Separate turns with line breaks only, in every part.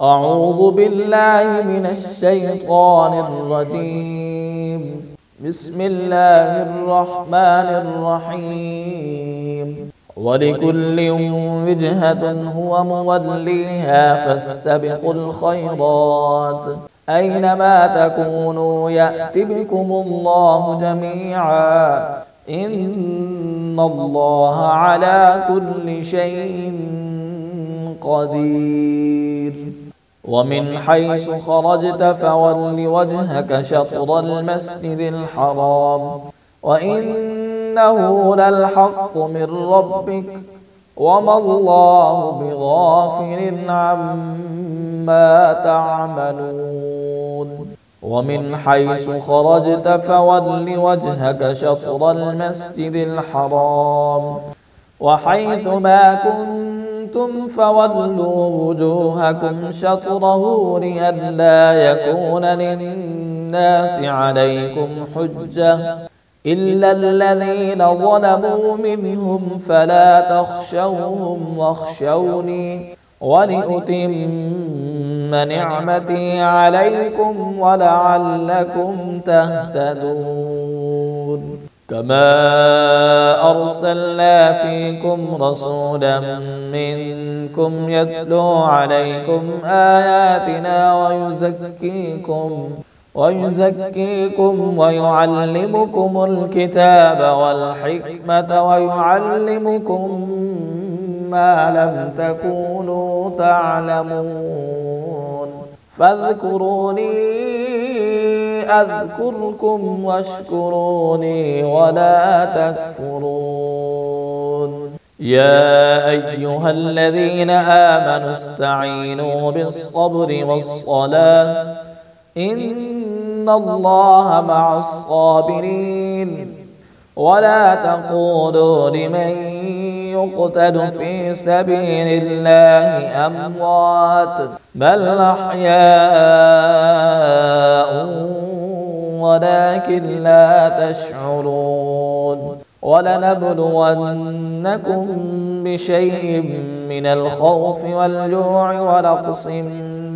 أعوذ بالله من الشيطان الرجيم. بسم الله الرحمن الرحيم. ولكل وجهة هو موليها فاستبقوا الخيرات أينما تكونوا يأت بكم الله جميعا إن الله على كل شيء قدير. ومن حيث خرجت فول وجهك شطر المسجد الحرام وإنه للحق من ربك وما الله بغافل عما تعملون. ومن حيث خرجت فول وجهك شطر المسجد الحرام وحيث ما كنتم فولوا وجوهكم شطره لئلا يكون للناس عليكم حجة إلا الذين ظلموا منهم فلا تخشوهم واخشوني ولأتم نعمتي عليكم ولعلكم تهتدون. كما أرسلنا فيكم رسولا منكم يتلو عليكم آياتنا ويزكيكم ويعلمكم الكتاب والحكمة ويعلمكم ما لم تكونوا تعلمون. فاذكروني أذكركم واشكروني ولا تكفرون. يا أيها الذين آمنوا استعينوا بالصبر والصلاة إن الله مع الصابرين. ولا تقولوا لمن يقتل في سبيل الله أموات بل أحياء ولكن لا تشعرون. ولنبلونكم بشيء من الخوف والجوع ونقص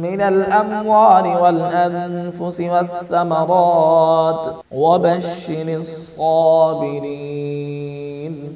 من الأموال والأنفس والثمرات وبشر الصابرين.